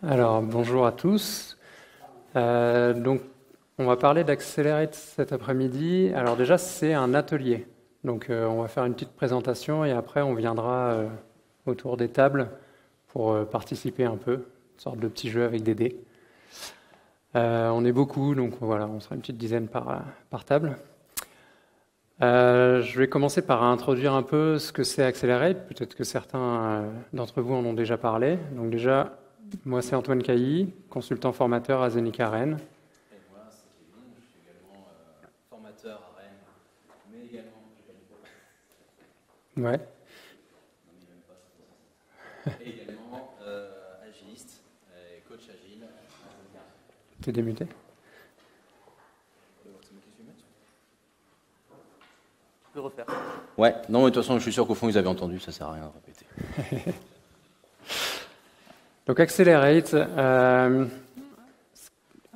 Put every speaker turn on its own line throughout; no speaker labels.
Alors, bonjour à tous. Donc, on va parler d'Accelerate cet après-midi. Alors déjà, c'est un atelier. Donc, on va faire une petite présentation et après, on viendra autour des tables pour participer un peu, une sorte de petit jeu avec des dés. On est beaucoup, donc voilà, on sera une petite dizaine par table. Je vais commencer par introduire un peu ce que c'est Accelerate. Peut-être que certains d'entre vous en ont déjà parlé. Donc déjà, moi c'est Antoine Cailly, consultant formateur à Zenica Rennes.
Et moi c'est Kevin, je suis également formateur à Rennes, mais également,
Ouais.
Et également agiliste et coach agile.
T'es démuté.
Tu peux refaire. Ouais, non, mais de toute façon, je suis sûr qu'au fond, ils avaient entendu, ça sert à rien de répéter.
Donc Accelerate, à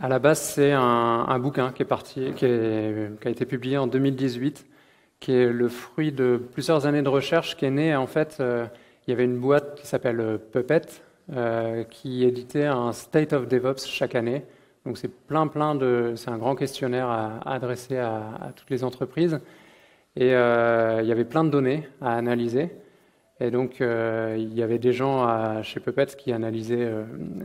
la base, c'est un bouquin qui a été publié en 2018, qui est le fruit de plusieurs années de recherche, qui est né, en fait, il y avait une boîte qui s'appelle Puppet, qui éditait un State of DevOps chaque année. Donc c'est c'est un grand questionnaire à adresser à toutes les entreprises. Et il y avait plein de données à analyser. Et donc, il y avait des gens chez Puppet qui analysaient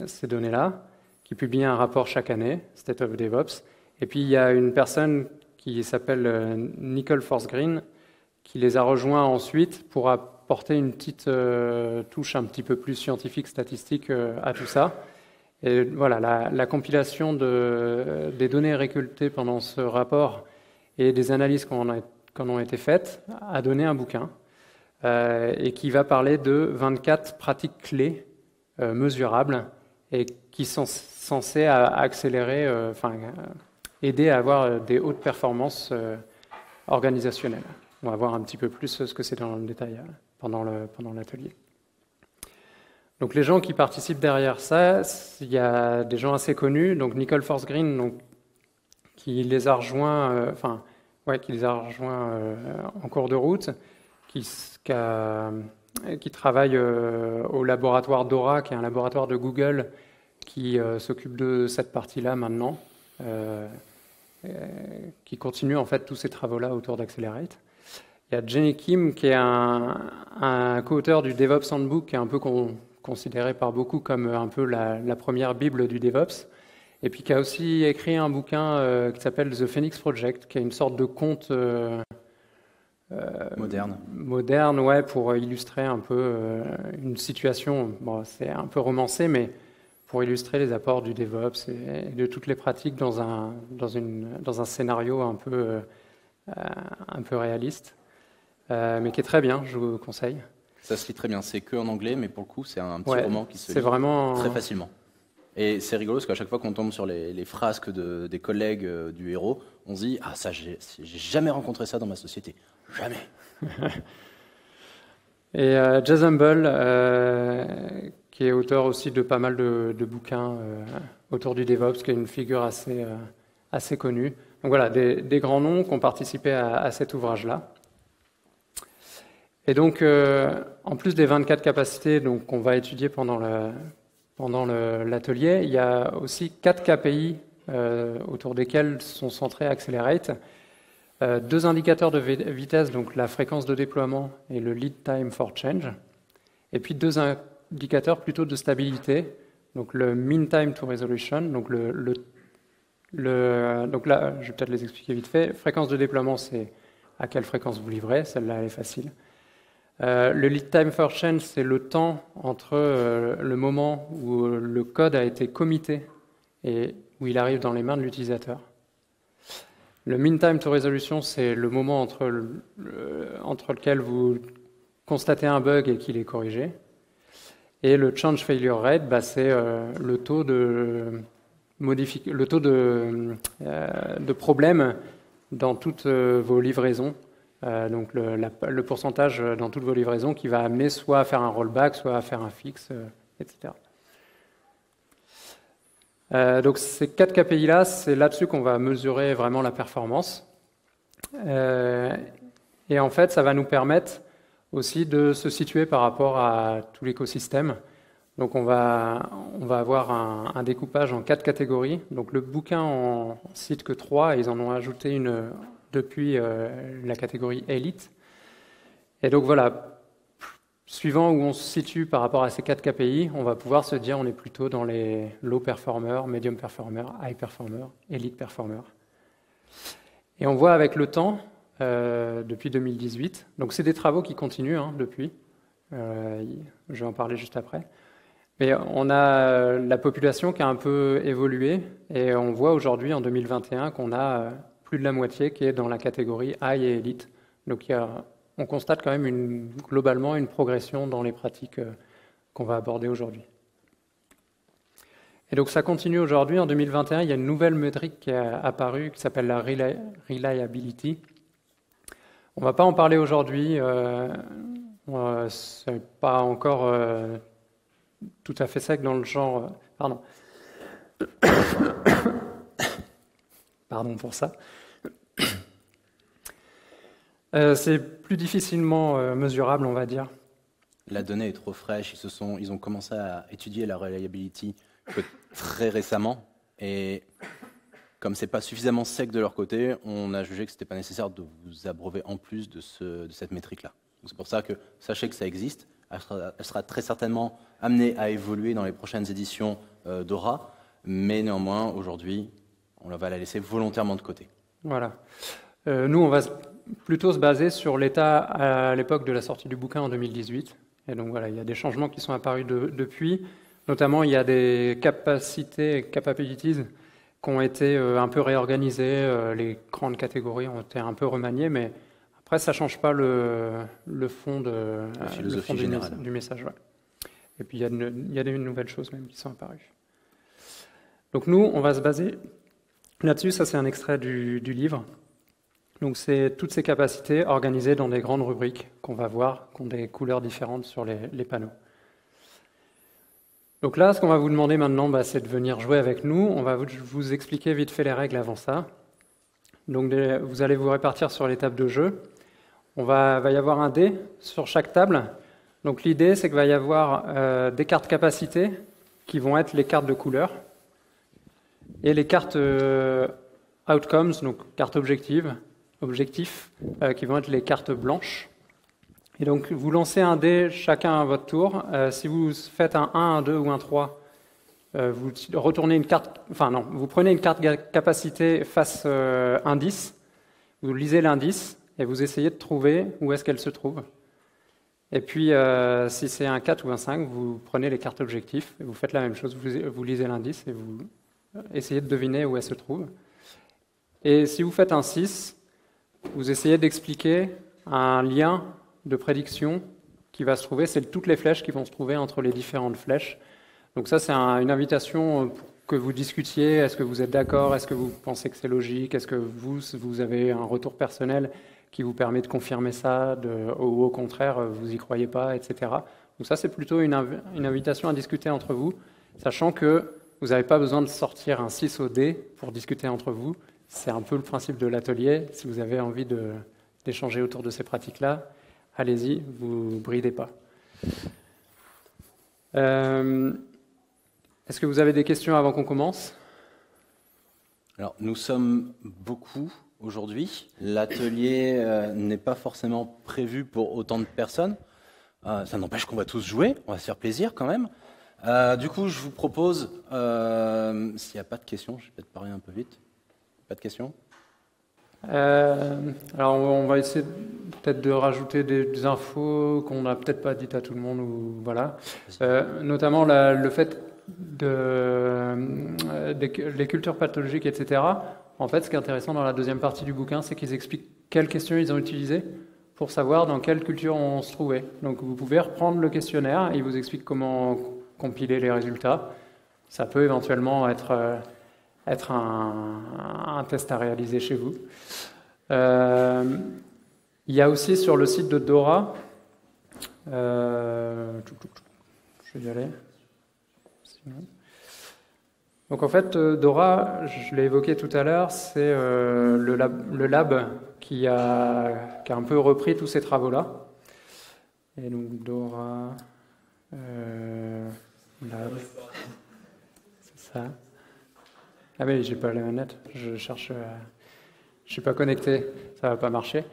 ces données-là, qui publiaient un rapport chaque année, State of DevOps. Et puis, il y a une personne qui s'appelle Nicole Forsgren qui les a rejoints ensuite pour apporter une petite touche un petit peu plus scientifique, statistique à tout ça. Et voilà, la compilation des données récoltées pendant ce rapport et des analyses qui en ont été faites a donné un bouquin. Et qui va parler de 24 pratiques clés mesurables et qui sont censées accélérer, aider à avoir des hautes performances organisationnelles. On va voir un petit peu plus ce que c'est dans le détail pendant l'atelier. Donc les gens qui participent derrière ça, il y a des gens assez connus. Donc Nicole Forsgren, qui les a rejoints, en cours de route, qui travaille au laboratoire Dora, qui est un laboratoire de Google qui s'occupe de cette partie-là maintenant, qui continue en fait tous ces travaux-là autour d'Accelerate. Il y a Jenny Kim, qui est un co-auteur du DevOps Handbook, qui est un peu considéré par beaucoup comme un peu la première bible du DevOps, et puis qui a aussi écrit un bouquin qui s'appelle The Phoenix Project, qui est une sorte de conte moderne, ouais, pour illustrer un peu une situation. Bon, c'est un peu romancé, mais pour illustrer les apports du DevOps et de toutes les pratiques dans un scénario un peu réaliste, mais qui est très bien, je vous conseille.
Ça se lit très bien, c'est que en anglais, mais pour le coup, c'est un petit roman qui se lit très facilement. Et c'est rigolo parce qu'à chaque fois qu'on tombe sur les frasques des collègues du héros, on se dit « Ah, ça, j'ai jamais rencontré ça dans ma société. Jamais !»
Et Jason Bull, qui est auteur aussi de pas mal de bouquins autour du DevOps, qui est une figure assez connue. Donc voilà, des grands noms qui ont participé à cet ouvrage-là. Et donc, en plus des 24 capacités qu'on va étudier pendant l'atelier, il y a aussi 4 KPI autour desquels sont centrés Accelerate. 2 indicateurs de vitesse, donc la fréquence de déploiement et le lead time for change. Et puis 2 indicateurs plutôt de stabilité, donc le mean time to resolution. Donc, donc là, je vais peut-être les expliquer vite fait. Fréquence de déploiement, c'est à quelle fréquence vous livrez. Celle-là, elle est facile. Le lead time for change, c'est le temps entre le moment où le code a été commité et où il arrive dans les mains de l'utilisateur. Le mean time to resolution, c'est le moment entre lequel vous constatez un bug et qu'il est corrigé. Et le change failure rate, c'est le taux de problème dans toutes vos livraisons. Donc le pourcentage dans toutes vos livraisons qui va amener soit à faire un rollback, soit à faire un fixe, etc. Donc ces 4 KPI-là, c'est là-dessus qu'on va mesurer vraiment la performance. Et en fait, ça va nous permettre aussi de se situer par rapport à tout l'écosystème. Donc on va avoir un découpage en 4 catégories. Donc le bouquin en cite que 3, et ils en ont ajouté une depuis la catégorie élite. Et donc voilà, suivant où on se situe par rapport à ces 4 KPI, on va pouvoir se dire on est plutôt dans les low performers, medium performers, high performers, elite performers. Et on voit avec le temps, depuis 2018, donc c'est des travaux qui continuent depuis, je vais en parler juste après, mais on a la population qui a un peu évolué, et on voit aujourd'hui en 2021 qu'on a plus de la moitié qui est dans la catégorie high et elite. Donc on constate quand même globalement une progression dans les pratiques qu'on va aborder aujourd'hui. Et donc ça continue aujourd'hui. En 2021, il y a une nouvelle métrique qui est apparue qui s'appelle la reliability. On ne va pas en parler aujourd'hui. C'est pas encore tout à fait sec dans le genre. Pardon. Pardon pour ça. C'est plus difficilement mesurable, on va dire.
La donnée est trop fraîche. Ils ont commencé à étudier la reliability que très récemment, et comme c'est pas suffisamment sec de leur côté, on a jugé que c'était pas nécessaire de vous abreuver en plus de cette métrique-là. C'est pour ça que sachez que ça existe. Elle sera très certainement amenée à évoluer dans les prochaines éditions d'Aura, mais néanmoins aujourd'hui, on va la laisser volontairement de côté.
Voilà. Nous, on va plutôt se baser sur l'état à l'époque de la sortie du bouquin en 2018. Et donc voilà, il y a des changements qui sont apparus depuis. Notamment, il y a des capabilities qui ont été un peu réorganisées. Les grandes catégories ont été un peu remaniées, mais après, ça ne change pas le fond, du message. Ouais. Et puis, il y a des nouvelles choses même qui sont apparues. Donc nous, on va se baser là-dessus. Ça, c'est un extrait du livre. Donc c'est toutes ces capacités organisées dans des grandes rubriques qu'on va voir, qui ont des couleurs différentes sur les panneaux. Donc là, ce qu'on va vous demander maintenant, c'est de venir jouer avec nous. On va vous expliquer vite fait les règles avant ça. Donc vous allez vous répartir sur les tables de jeu. Va y avoir un dé sur chaque table. Donc l'idée, c'est qu'il va y avoir des cartes capacités qui vont être les cartes de couleur et les cartes outcomes, donc cartes objectifs, qui vont être les cartes blanches. Et donc, vous lancez un dé chacun à votre tour. Si vous faites un 1, un 2 ou un 3, vous retournez une carte. Enfin, non, vous prenez une carte capacité face indice, vous lisez l'indice et vous essayez de trouver où est-ce qu'elle se trouve. Et puis, si c'est un 4 ou un 5, vous prenez les cartes objectifs et vous faites la même chose. Vous lisez l'indice et vous essayez de deviner où elle se trouve. Et si vous faites un 6, vous essayez d'expliquer un lien de prédiction qui va se trouver, c'est toutes les flèches qui vont se trouver entre les différentes flèches. Donc ça, c'est une invitation pour que vous discutiez. Est-ce que vous êtes d'accord? Est-ce que vous pensez que c'est logique? Est-ce que vous avez un retour personnel qui vous permet de confirmer ça, ou au contraire, vous n'y croyez pas, etc. Donc ça, c'est plutôt une invitation à discuter entre vous, sachant que vous n'avez pas besoin de sortir un 6 au dé pour discuter entre vous. C'est un peu le principe de l'atelier. Si vous avez envie d'échanger autour de ces pratiques-là, allez-y, vous ne bridez pas. Est-ce que vous avez des questions avant qu'on commence?
Alors, nous sommes beaucoup aujourd'hui. L'atelier n'est pas forcément prévu pour autant de personnes. Ça n'empêche qu'on va tous jouer, on va se faire plaisir quand même. Du coup, je vous propose, s'il n'y a pas de questions, je vais peut-être parler un peu vite. Pas de questions?
Alors, on va essayer peut-être de rajouter des infos qu'on n'a peut-être pas dites à tout le monde, ou voilà. Notamment le fait les cultures pathologiques, etc. En fait, ce qui est intéressant dans la deuxième partie du bouquin, c'est qu'ils expliquent quelles questions ils ont utilisées pour savoir dans quelle culture on se trouvait. Donc, vous pouvez reprendre le questionnaire, il vous explique comment compiler les résultats. Ça peut éventuellement être un test à réaliser chez vous. Il y a aussi sur le site de Dora, je vais y aller. Donc en fait, Dora, je l'ai évoqué tout à l'heure, c'est le lab qui a un peu repris tous ces travaux-là. Et donc Dora, Là. C'est ça. Ah mais j'ai pas la manette, je cherche... je suis pas connecté, ça va pas marcher.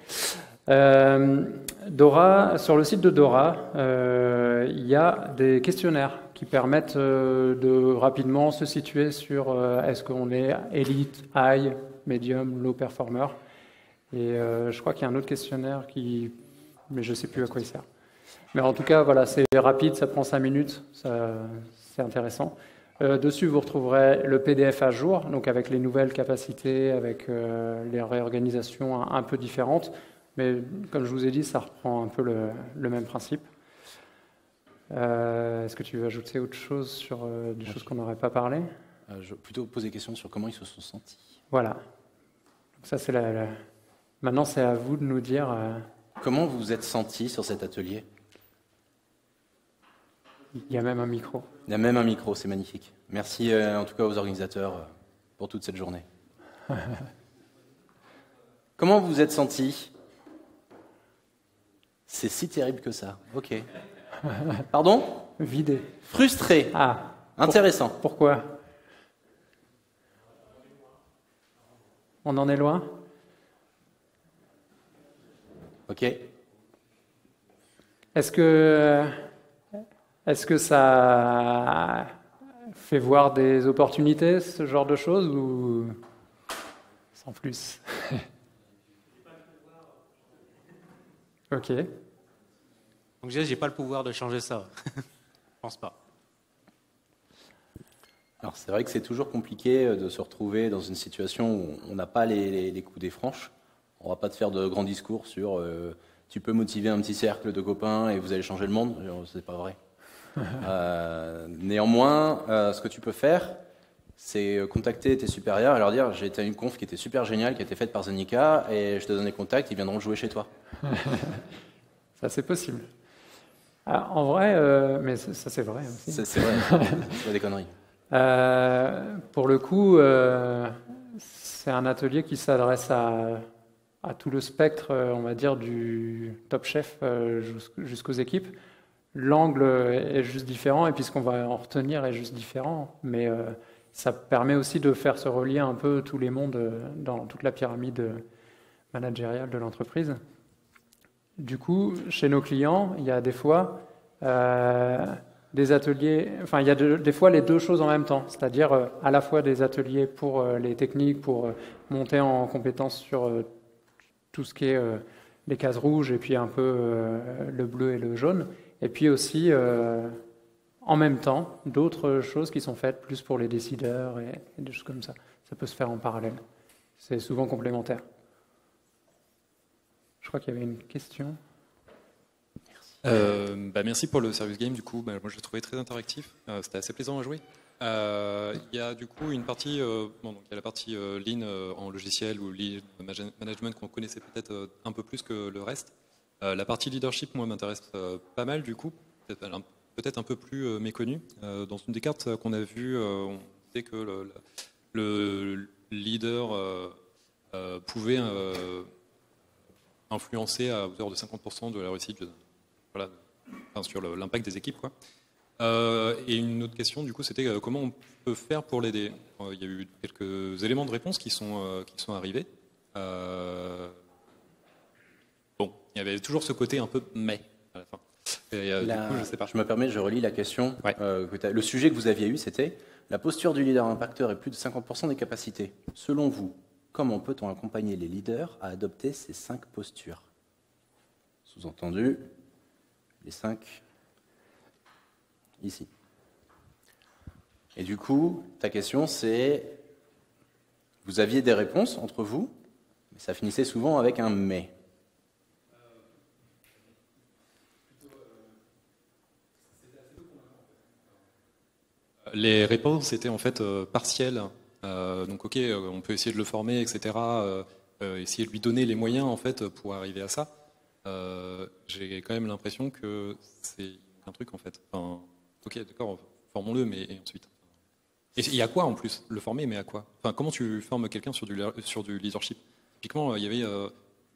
Dora, sur le site de Dora, il y a des questionnaires qui permettent de rapidement se situer sur est-ce qu'on est élite, high, medium, low performer. Et je crois qu'il y a un autre questionnaire mais je ne sais plus à quoi il sert. Mais en tout cas, voilà, c'est rapide, ça prend 5 minutes, c'est intéressant. Dessus, vous retrouverez le PDF à jour, donc avec les nouvelles capacités, avec les réorganisations un peu différentes. Mais comme je vous ai dit, ça reprend un peu le même principe. Est-ce que tu veux ajouter autre chose sur des choses qu'on n'aurait pas parlé?
Je vais plutôt poser des questions sur comment ils se sont sentis.
Voilà. Donc ça, c'est Maintenant, c'est à vous de nous dire...
Comment vous vous êtes sentis sur cet atelier?
Il y a même un micro.
Il y a même un micro, c'est magnifique. Merci en tout cas aux organisateurs pour toute cette journée. Comment vous vous êtes sentis? C'est si terrible que ça. Ok. Pardon?
Vidé.
Frustré.
Ah.
Intéressant.
Pourquoi? On en est loin?
Ok.
Est-ce que ça fait voir des opportunités, ce genre de choses, ou sans plus? Ok.
Donc j'ai pas le pouvoir de changer ça. Je pense pas.
Alors c'est vrai que c'est toujours compliqué de se retrouver dans une situation où on n'a pas les coups des franches. On va pas te faire de grands discours sur tu peux motiver un petit cercle de copains et vous allez changer le monde. C'est pas vrai. Néanmoins, ce que tu peux faire, c'est contacter tes supérieurs et leur dire j'ai été à une conf qui était super géniale, qui a été faite par Zenica, et je te donne les contacts, ils viendront jouer chez toi.
Ça, c'est possible. Ah, en vrai, mais ça, c'est vrai aussi.
C'est vrai, c'est pas des conneries.
Pour le coup, c'est un atelier qui s'adresse à tout le spectre, on va dire, du top chef jusqu'aux équipes. L'angle est juste différent, et puis ce qu'on va en retenir est juste différent. Mais ça permet aussi de faire se relier un peu tous les mondes dans toute la pyramide managériale de l'entreprise. Du coup, chez nos clients, il y a des fois des ateliers, enfin il y a des fois les deux choses en même temps, c'est-à-dire à la fois des ateliers pour les techniques, pour monter en compétence sur tout ce qui est les cases rouges et puis un peu le bleu et le jaune, et puis aussi en même temps d'autres choses qui sont faites plus pour les décideurs et des choses comme ça. Ça peut se faire en parallèle. C'est souvent complémentaire. Je crois qu'il y avait une question.
Merci pour le service game. Du coup, moi je l'ai trouvé très interactif. C'était assez plaisant à jouer. Il y a du coup une partie, donc il y a la partie lean en logiciel ou lean management qu'on connaissait peut-être un peu plus que le reste. La partie leadership, moi, m'intéresse pas mal du coup, peut-être un peu plus méconnue. Dans une des cartes qu'on a vues, on disait que le leader pouvait influencer à hauteur de 50% de la réussite, voilà, enfin, sur l'impact des équipes, quoi. Et une autre question, du coup, c'était comment on peut faire pour l'aider. Il y a eu quelques éléments de réponse qui sont arrivés. Bon, il y avait toujours ce côté un peu mais à la fin. Et, du coup, je sais pas.
Je me permets, je relis la question.
Ouais.
Le sujet que vous aviez eu, c'était la posture du leader impacteur est plus de 50% des capacités. Selon vous, comment peut-on accompagner les leaders à adopter ces 5 postures? Sous-entendu, les 5 ici. Et du coup, ta question, c'est, vous aviez des réponses entre vous, mais ça finissait souvent avec un « mais ».
Les réponses étaient en fait partielles. Donc ok, on peut essayer de le former, etc. Essayer de lui donner les moyens en fait pour arriver à ça. J'ai quand même l'impression que c'est un truc en fait. Enfin, ok, d'accord, formons-le, mais et ensuite. Et il y a quoi en plus? Le former, mais à quoi? Enfin, comment tu formes quelqu'un sur du leadership? Typiquement, il y avait, je ne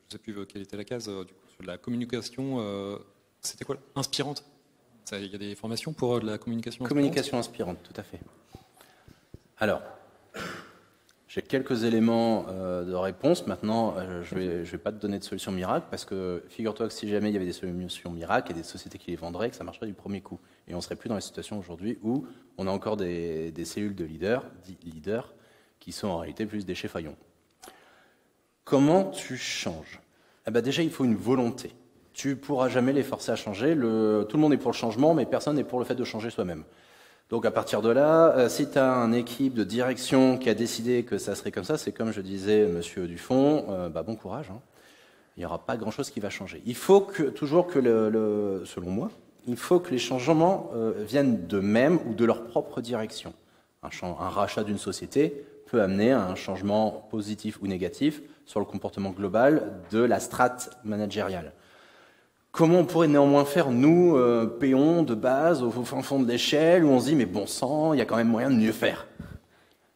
sais plus quelle était la case, du coup, sur la communication. C'était quoi? Inspirante. Il y a des formations pour de la communication inspirante.
Communication inspirante, tout à fait. Alors, j'ai quelques éléments de réponse. Maintenant, je vais pas te donner de solution miracle parce que figure-toi que si jamais il y avait des solutions miracles, il y a des sociétés qui les vendraient, que ça marcherait du premier coup. Et on serait plus dans la situation aujourd'hui où on a encore des cellules de leaders, dits leaders, qui sont en réalité plus des cheffaillons. Comment tu changes ? Déjà, il faut une volonté. Tu ne pourras jamais les forcer à changer. Tout le monde est pour le changement, mais personne n'est pour le fait de changer soi-même. Donc à partir de là, si tu as une équipe de direction qui a décidé que ça serait comme ça, c'est comme je disais, monsieur Dufont, bon courage. Hein. Il n'y aura pas grand-chose qui va changer. Il faut toujours que, selon moi, il faut que les changements viennent d'eux-mêmes ou de leur propre direction. Un rachat d'une société peut amener à un changement positif ou négatif sur le comportement global de la strate managériale. Comment on pourrait néanmoins faire, nous, péons de base, au fin fond de l'échelle, où on se dit, mais bon sang, il y a quand même moyen de mieux faire.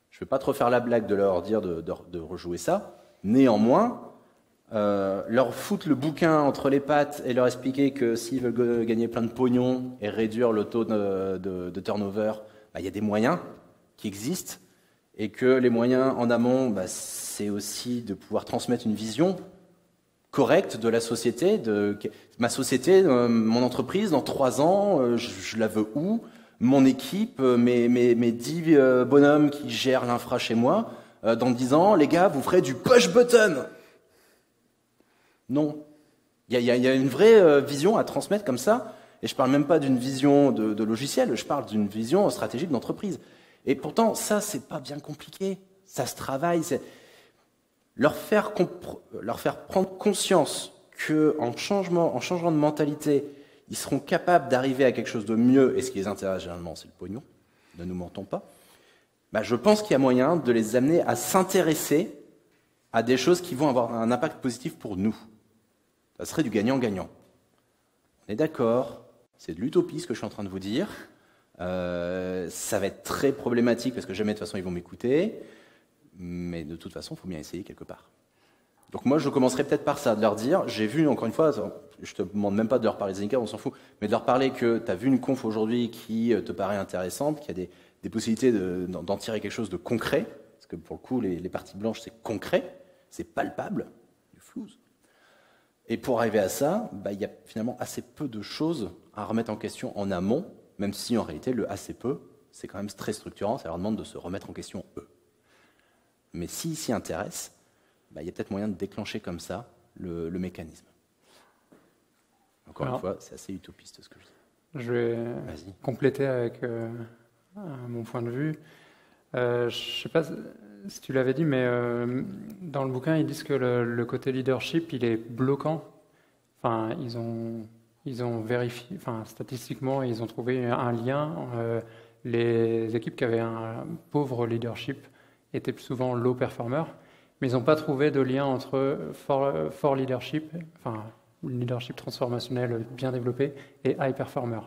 Je ne vais pas trop faire la blague de leur dire de rejouer ça. Néanmoins, leur foutre le bouquin entre les pattes et leur expliquer que s'ils veulent gagner plein de pognon et réduire le taux de turnover, il y a des moyens qui existent, et que les moyens en amont, c'est aussi de pouvoir transmettre une vision correcte de la société, de ma société, mon entreprise, dans 3 ans, je la veux où ? Mon équipe, mes 10 bonhommes qui gèrent l'infra chez moi, dans 10 ans, les gars, vous ferez du push button. Non. Il y a une vraie vision à transmettre comme ça, et je ne parle même pas d'une vision de logiciel, je parle d'une vision stratégique d'entreprise. Et pourtant, ça, c'est pas bien compliqué. Ça se travaille. Leur faire prendre conscience qu'en changeant de mentalité, ils seront capables d'arriver à quelque chose de mieux, et ce qui les intéresse généralement, c'est le pognon, ne nous mentons pas, je pense qu'il y a moyen de les amener à s'intéresser à des choses qui vont avoir un impact positif pour nous. Ça serait du gagnant-gagnant. On est d'accord, c'est de l'utopie ce que je suis en train de vous dire. Ça va être très problématique parce que jamais de toute façon ils vont m'écouter. Mais de toute façon, il faut bien essayer quelque part. Donc moi, je commencerai peut-être par ça, de leur dire, j'ai vu, encore une fois, je te demande même pas de leur parler des indicateurs, on s'en fout, mais de leur parler que tu as vu une conf aujourd'hui qui te paraît intéressante, qu'il y a des possibilités d'en tirer quelque chose de concret, parce que pour le coup, les parties blanches, c'est concret, c'est palpable, du flouze. Et pour arriver à ça, il y a finalement assez peu de choses à remettre en question en amont, même si en réalité, le assez peu, c'est quand même très structurant, ça leur demande de se remettre en question eux. Mais s'ils s'y intéressent, il y a peut-être moyen de déclencher comme ça le mécanisme. Encore une fois, c'est assez utopiste ce que je dis.
Je vais compléter avec mon point de vue. Je ne sais pas si tu l'avais dit, mais dans le bouquin, ils disent que le côté leadership, il est bloquant. Enfin, ils ont vérifié, statistiquement, ils ont trouvé un lien. Les équipes qui avaient un pauvre leadership étaient plus souvent low performer, mais ils n'ont pas trouvé de lien entre fort leadership, leadership transformationnel bien développé, et high performer.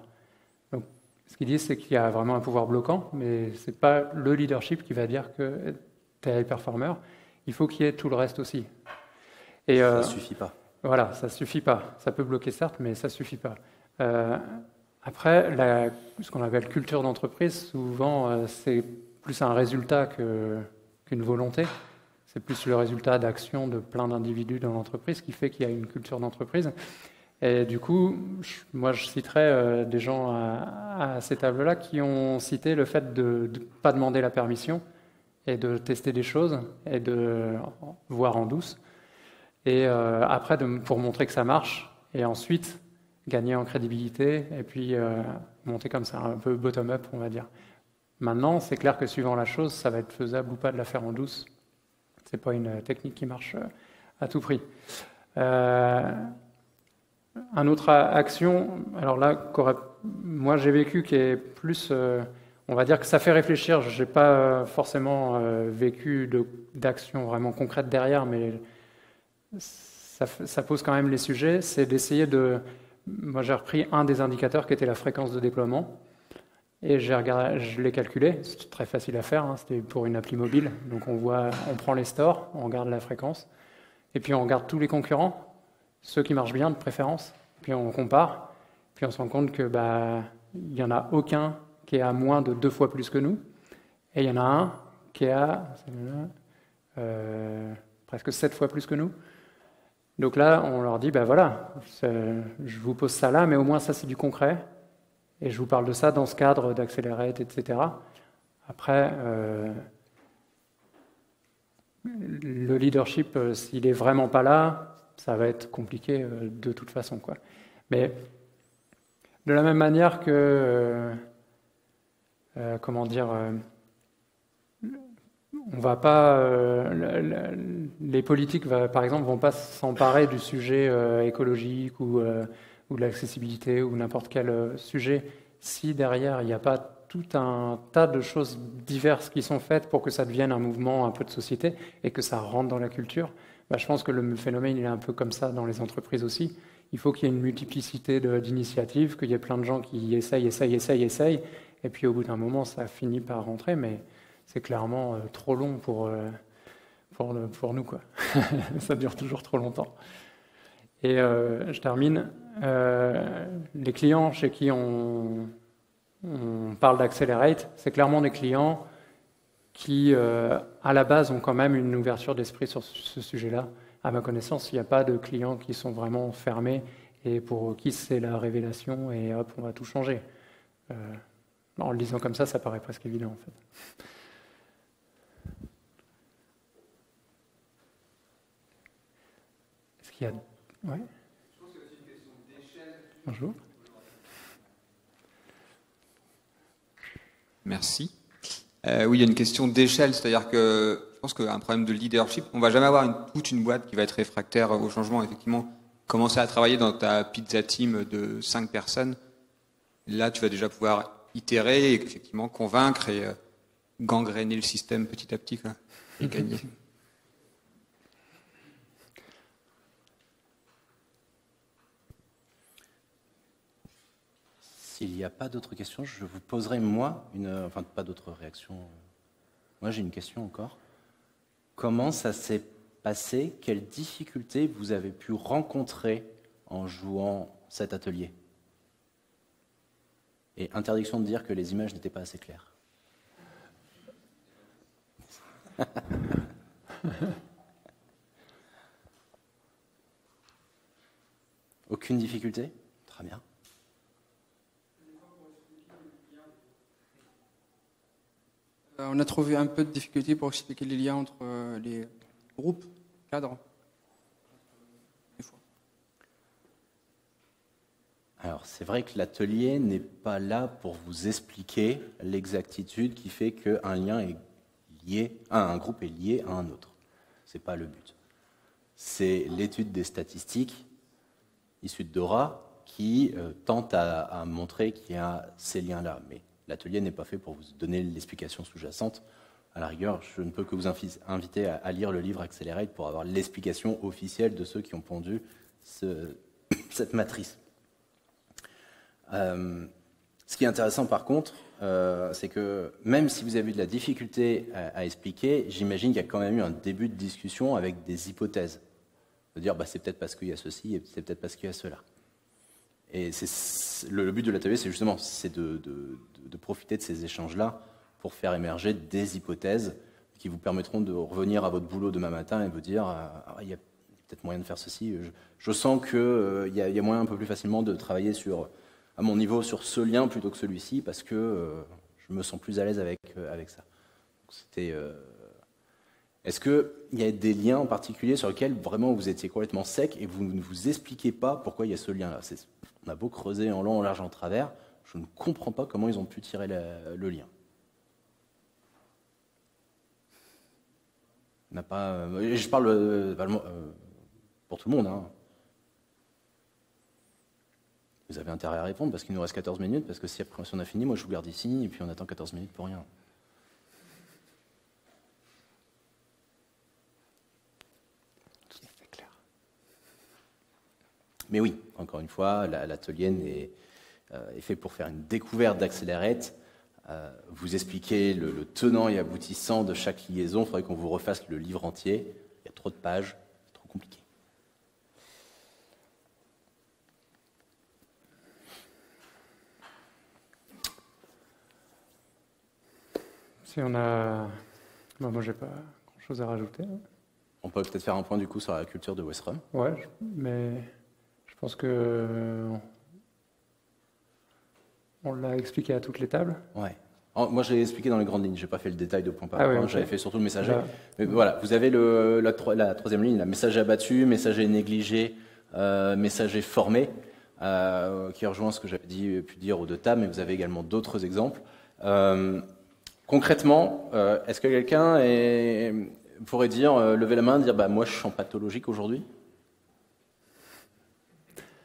Donc, ce qu'ils disent, c'est qu'il y a vraiment un pouvoir bloquant, mais ce n'est pas le leadership qui va dire que tu es high performer. Il faut qu'il y ait tout le reste aussi. Et,
ça ne suffit pas.
Voilà, ça ne suffit pas. Ça peut bloquer certes, mais ça ne suffit pas. Après, ce qu'on appelle culture d'entreprise, souvent, c'est plus un résultat qu'une volonté. C'est plus le résultat d'actions de plein d'individus dans l'entreprise qui fait qu'il y a une culture d'entreprise. Et du coup, moi, je citerai des gens à ces tables-là qui ont cité le fait de ne pas demander la permission et de tester des choses et de voir en douce. Et après, pour montrer que ça marche, et ensuite gagner en crédibilité, et puis monter comme ça, un peu bottom-up, on va dire. Maintenant, c'est clair que suivant la chose, ça va être faisable ou pas de la faire en douce. Ce n'est pas une technique qui marche à tout prix. Une autre action, alors là, moi j'ai vécu, qui est plus, on va dire que ça fait réfléchir. Je n'ai pas forcément vécu d'action vraiment concrète derrière, mais ça pose quand même les sujets. C'est d'essayer moi j'ai repris un des indicateurs qui était la fréquence de déploiement. Et je l'ai calculé, c'est très facile à faire, c'était pour une appli mobile. Donc on prend les stores, on regarde la fréquence, et puis on regarde tous les concurrents, ceux qui marchent bien de préférence, puis on compare. Puis on se rend compte que il n'y en a aucun qui est à moins de 2 fois plus que nous. Et il y en a un qui est à presque 7 fois plus que nous. Donc là, on leur dit, voilà, je vous pose ça là, mais au moins ça c'est du concret. Et je vous parle de ça dans ce cadre d'Accelerate, etc. Après, le leadership, s'il n'est vraiment pas là, ça va être compliqué de toute façon, quoi. Mais de la même manière que, on va pas, les politiques, par exemple, vont pas s'emparer du sujet écologique ou de l'accessibilité ou n'importe quel sujet si derrière il n'y a pas tout un tas de choses diverses qui sont faites pour que ça devienne un mouvement un peu de société et que ça rentre dans la culture. Je pense que le phénomène il est un peu comme ça dans les entreprises aussi. Il faut qu'il y ait une multiplicité d'initiatives, qu'il y ait plein de gens qui essayent, et puis au bout d'un moment ça finit par rentrer, mais c'est clairement trop long pour nous, quoi. Ça dure toujours trop longtemps. Et je termine. Les clients chez qui on parle d'Accelerate, c'est clairement des clients qui, à la base, ont quand même une ouverture d'esprit sur ce sujet-là. À ma connaissance, il n'y a pas de clients qui sont vraiment fermés et pour qui c'est la révélation et hop, on va tout changer. En le disant comme ça paraît presque évident, en fait. Est-ce qu'il y a... Ouais.
Je pense que c'est une question d'échelle.
Bonjour.
Merci. Oui, il y a une question d'échelle, c'est-à-dire que je pense qu'un problème de leadership, on ne va jamais avoir toute une boîte qui va être réfractaire au changement. Effectivement, commencer à travailler dans ta pizza team de 5 personnes, là tu vas déjà pouvoir itérer et effectivement convaincre et gangréner le système petit à petit, quoi, et gagner.
S'il n'y a pas d'autres questions, je vous poserai moi enfin pas d'autres réactions. Moi j'ai une question encore. Comment ça s'est passé? Quelles difficultés vous avez pu rencontrer en jouant cet atelier? Et interdiction de dire que les images n'étaient pas assez claires. Aucune difficulté? Très bien.
On a trouvé un peu de difficulté pour expliquer les liens entre les groupes, cadres.
Alors, c'est vrai que l'atelier n'est pas là pour vous expliquer l'exactitude qui fait qu'un lien est lié, un groupe est lié à un autre. Ce n'est pas le but. C'est l'étude des statistiques issues de Dora qui tente à montrer qu'il y a ces liens-là. Mais l'atelier n'est pas fait pour vous donner l'explication sous-jacente. À la rigueur, je ne peux que vous inviter à lire le livre Accelerate pour avoir l'explication officielle de ceux qui ont pondu cette matrice. Ce qui est intéressant par contre, c'est que même si vous avez eu de la difficulté à expliquer, j'imagine qu'il y a quand même eu un début de discussion avec des hypothèses. De dire c'est peut-être parce qu'il y a ceci et c'est peut-être parce qu'il y a cela. Et le but de l'atelier, c'est justement de profiter de ces échanges-là pour faire émerger des hypothèses qui vous permettront de revenir à votre boulot demain matin et vous dire il y a peut-être moyen de faire ceci. Je sens qu'il y a moyen un peu plus facilement de travailler à mon niveau sur ce lien plutôt que celui-ci parce que je me sens plus à l'aise avec ça. Est-ce qu'il y a des liens en particulier sur lesquels vraiment vous étiez complètement sec et vous ne vous expliquez pas pourquoi il y a ce lien-là? On a beau creuser en long, en large, en travers, je ne comprends pas comment ils ont pu tirer le lien. Je parle pour tout le monde. Hein. Vous avez intérêt à répondre parce qu'il nous reste 14 minutes, parce que si on a fini, moi je vous garde ici, et puis on attend 14 minutes pour rien. C'est clair. Mais oui, encore une fois, l'atelier est fait pour faire une découverte d'Accelerate, vous expliquer le tenant et aboutissant de chaque liaison. Il faudrait qu'on vous refasse le livre entier. Il y a trop de pages, c'est trop compliqué.
Si on a... Bon, moi, j'ai pas grand-chose à rajouter.
On peut peut-être faire un point du coup sur la culture de Westrum.
Ouais, mais je pense que on l'a expliqué à toutes les tables.
Ouais. Moi, je l'ai expliqué dans les grandes lignes. J'ai pas fait le détail de point par point.
Oui, okay.
J'avais fait surtout le messager. Mais voilà, vous avez la troisième ligne, la messager abattu, messager négligé, messager formé, qui rejoint ce que j'avais pu dire aux deux tables, mais vous avez également d'autres exemples. Concrètement, est-ce que quelqu'un pourrait lever la main, dire bah, moi je suis en pathologique aujourd'hui?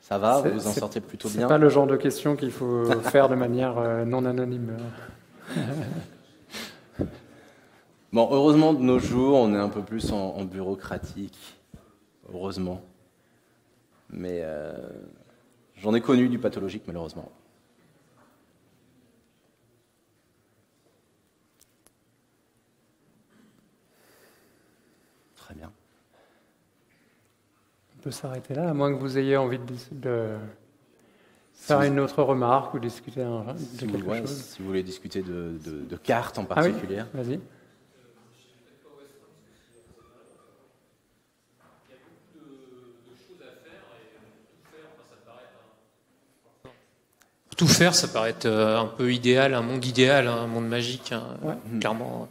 Ça va, vous vous en sortez plutôt bien?
C'est pas le genre de question qu'il faut faire de manière non anonyme.
Bon, heureusement de nos jours, on est un peu plus en bureaucratique, heureusement. Mais j'en ai connu du pathologique, malheureusement. Très bien.
On peut s'arrêter là, à moins que vous ayez envie de faire une autre remarque ou discuter de quelque chose.
Si vous voulez discuter de cartes en particulier.
Ah oui, vas-y.
Tout faire, ça paraît être un peu idéal, un monde magique, clairement.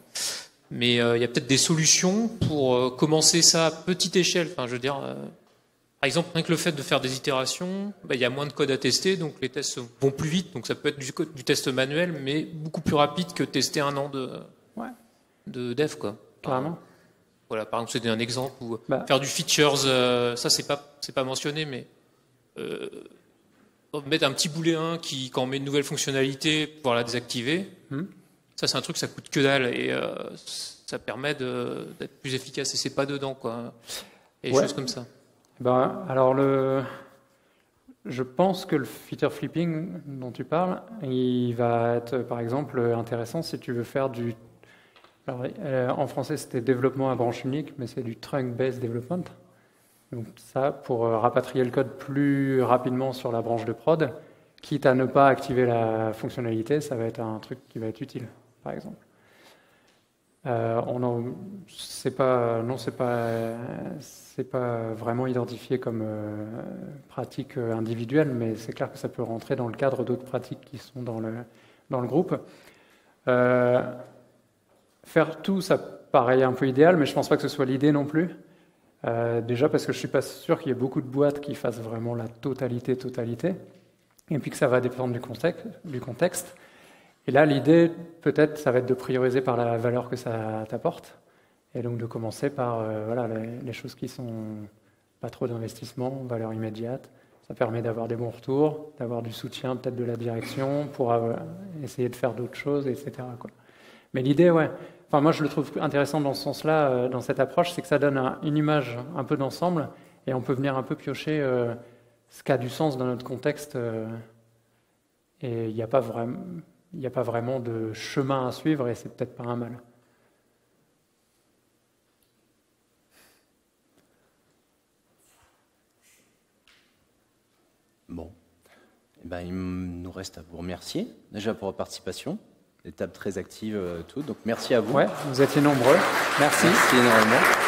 Mais il y a peut-être des solutions pour commencer ça à petite échelle. Enfin, je veux dire, par exemple, rien que le fait de faire des itérations, il y a moins de code à tester, donc les tests vont plus vite. Donc ça peut être du test manuel, mais beaucoup plus rapide que tester un an de dev, quoi.
Carrément.
Voilà, par exemple, c'était un exemple où faire du features, ça c'est pas mentionné, mais mettre un petit boulet 1 qui, quand on met une nouvelle fonctionnalité, pouvoir la désactiver. Ça, c'est un truc, ça coûte que dalle et ça permet d'être plus efficace et c'est pas dedans, quoi. Et des choses comme ça.
Alors, je pense que le feature flipping dont tu parles, il va être, par exemple, intéressant si tu veux faire du... Alors, en français, c'était développement à branche unique, mais c'est du trunk-based development. Donc ça, pour rapatrier le code plus rapidement sur la branche de prod, quitte à ne pas activer la fonctionnalité, ça va être un truc qui va être utile, par exemple. C'est pas vraiment identifié comme pratique individuelle, mais c'est clair que ça peut rentrer dans le cadre d'autres pratiques qui sont dans le groupe. Faire tout, ça paraît un peu idéal, mais je pense pas que ce soit l'idée non plus. Déjà parce que je suis pas sûr qu'il y ait beaucoup de boîtes qui fassent vraiment la totalité, et puis que ça va dépendre du contexte. Et là, l'idée, peut-être, ça va être de prioriser par la valeur que ça t'apporte, et donc de commencer par les choses qui sont pas trop d'investissement, valeur immédiate. Ça permet d'avoir des bons retours, d'avoir du soutien, peut-être de la direction, pour essayer de faire d'autres choses, etc., quoi. Mais l'idée, enfin, moi, je le trouve intéressant dans ce sens-là, dans cette approche, c'est que ça donne une image un peu d'ensemble, et on peut venir un peu piocher ce qui a du sens dans notre contexte, et il n'y a pas vraiment de chemin à suivre, et c'est peut-être pas un mal.
Bon, il nous reste à vous remercier, déjà pour votre participation. Des tables très actives toutes, donc merci à vous.
Ouais, vous étiez nombreux. Merci.
Merci énormément.